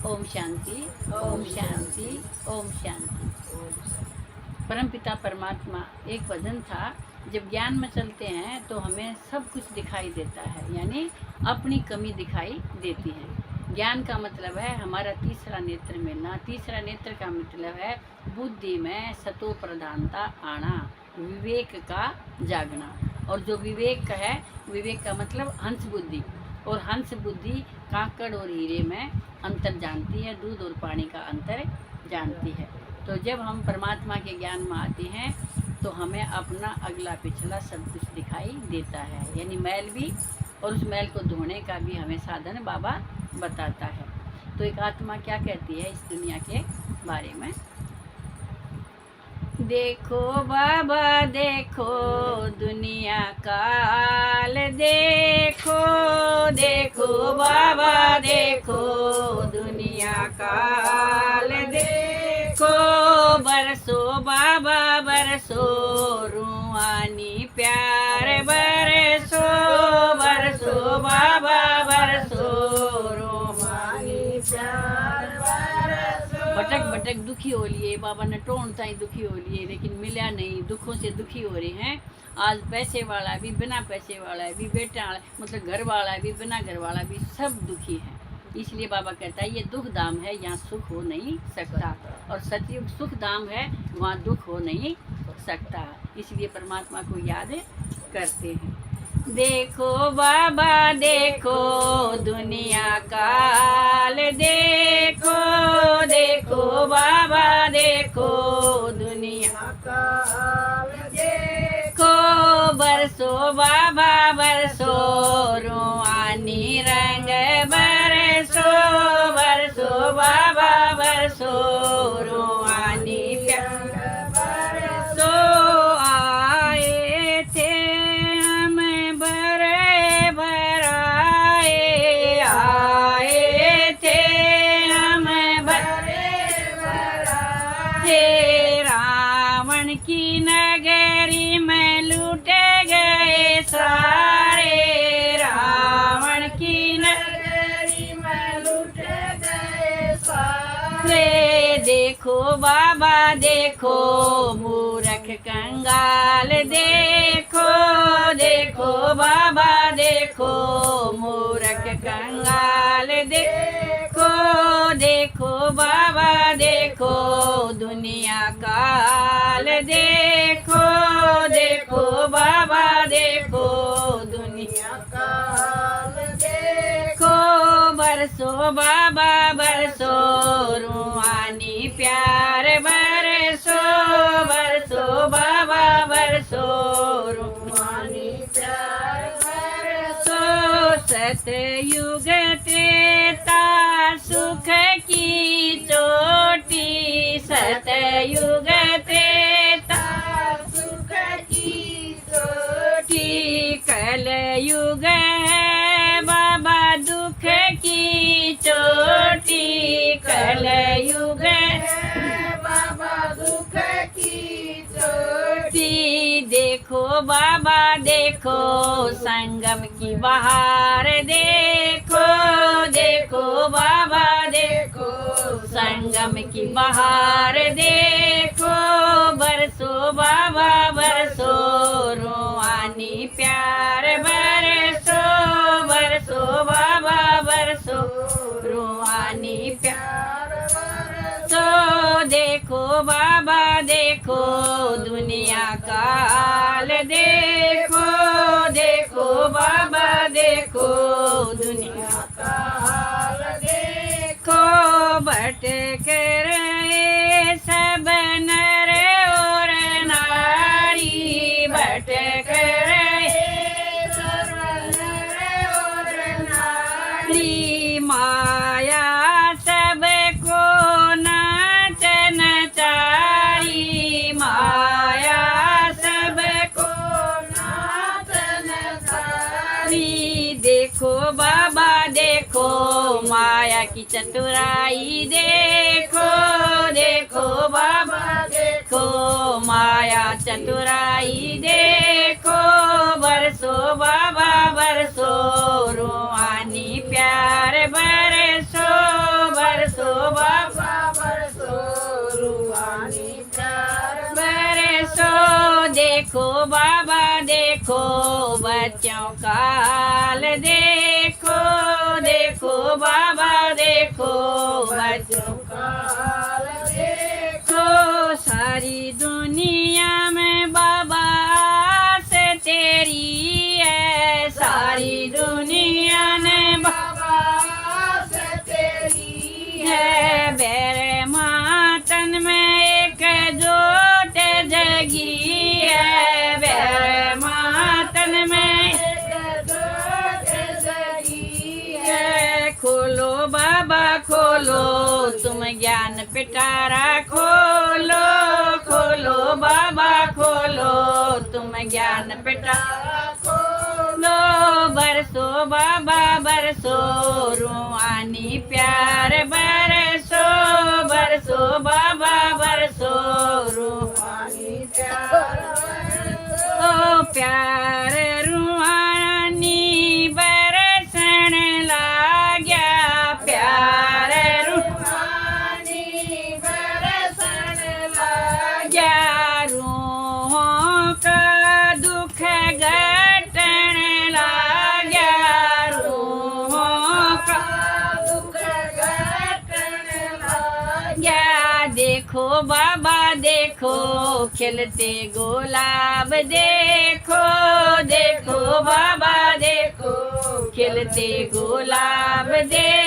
ओम शांति, ओम शांति, ओम शांति। परमपिता परमात्मा एक वचन था, जब ज्ञान में चलते हैं तो हमें सब कुछ दिखाई देता है, यानी अपनी कमी दिखाई देती है। ज्ञान का मतलब है हमारा तीसरा नेत्र मिलना। तीसरा नेत्र का मतलब है बुद्धि में सतो प्रधानता आना, विवेक का जागना। और जो विवेक है, विवेक का मतलब हंस बुद्धि, और हंस बुद्धि काकड़ और हीरे में अंतर जानती है, दूध और पानी का अंतर जानती है। तो जब हम परमात्मा के ज्ञान में आते हैं तो हमें अपना अगला पिछला सब कुछ दिखाई देता है, यानी मैल भी, और उस मैल को धोने का भी हमें साधन बाबा बताता है। तो एक आत्मा क्या कहती है इस दुनिया के बारे में? देखो बाबा देखो दुनिया का हाल, देखो देखो बाबा देखो दुनिया का हाल, देखो बरसो बाबा बरसो रूहानी प्यार, बरसो बरसो बाबा बरसो रूहानी प्यार, भटक भटक दुखी हो लिए बाबा ने, टोन ताई दुखी हो लिए, लेकिन मिला नहीं, दुखों से दुखी हो रहे हैं। आज पैसे वाला भी, बिना पैसे वाला भी, बेटा मतलब घर वाला भी, बिना घर वाला भी, सब दुखी है। इसलिए बाबा कहता है ये दुख धाम है, यहाँ सुख हो नहीं सकता, और सतयुग सुख धाम है, वहाँ दुख हो नहीं सकता। इसलिए परमात्मा को याद करते हैं। देखो बाबा देखो दुनिया का हाल, देखो देखो बाबा देखो दुनिया का हाल, देखो बरसो बाबा बरसो रूहानी रंग, बरसो बरसो बाबा बरसो रूहानी प्यार, बरसो आए थे की नगरी में, लूटे गए सारे, रावण की नगरी में लूटे गए सारे। देखो बाबा देखो मूर्ख कंगाल, देखो देखो बाबा देखो मूर्ख कंगाल, देखो देखो बाबा देखो दुनिया का हाल, देखो देखो बाबा देखो दुनिया का हाल, देखो बरसो बाबा बरसो रूहानी प्यार, बरसो बरसो बाबा बरसो रूहानी प्यार, बरसो सतयुग त्रेता सुख की चोटी, सतयुग त्रेता सुख की चोटी, कलयुग है बाबा दुख की चोटी, कलयुग है बाबा दुख की चोटी। देखो बाबा देखो संगम की बहार, देखो देखो बाबा देखो संगम की बहार, देखो बरसो बाबा बरसो रूहानी प्यार, बरसो बरसो बाबा बरसो रूहानी प्यार, बरसो देखो बाबा देखो दुनिया का हाल, देखो देखो बाबा देखो दुनिया का हाल, देखो भटक रहे सब नर और नारी, भटक रहे सब नर और नारी, माया सबको नाचन चारी, माया सबको नाचन चारी। देखो बाबा देखो माया की चतुराई, देखो देखो बाबा देखो माया चतुराई, देखो बरसो बाबा बरसो रूहानी प्यार, बरसो बरसो देखो बाबा देखो बच्चों का हाल देखो देखो बाबा देखो बच्चों का हाल देखो सारी दुनिया में बाबा से तेरी है सारी दुनिया ने बाबा से तेरी है बेरे मातन में एक जोट जगी है बेरे मातन में एक जोट जगी है खोलो बाबा खोलो तुम ज्ञान पिटारा खोलो खोलो बाबा खोलो तुम ज्ञान पिटारा खोलो बरसो बाबा बरसो रूहानी प्यार बरसो बरसो बाबा बरसो रूहानी प्यार ओ प्यार रूहानी बरसन लाग्या प्यार रूहानी बरसन लाग्या रूहों का दुख घटन लाग्या रूहों का दुख घटन लाग्या देखो बाबा देखो खिलते गुलाब देखो देखो बाबा देखो खिलते गुलाब देखो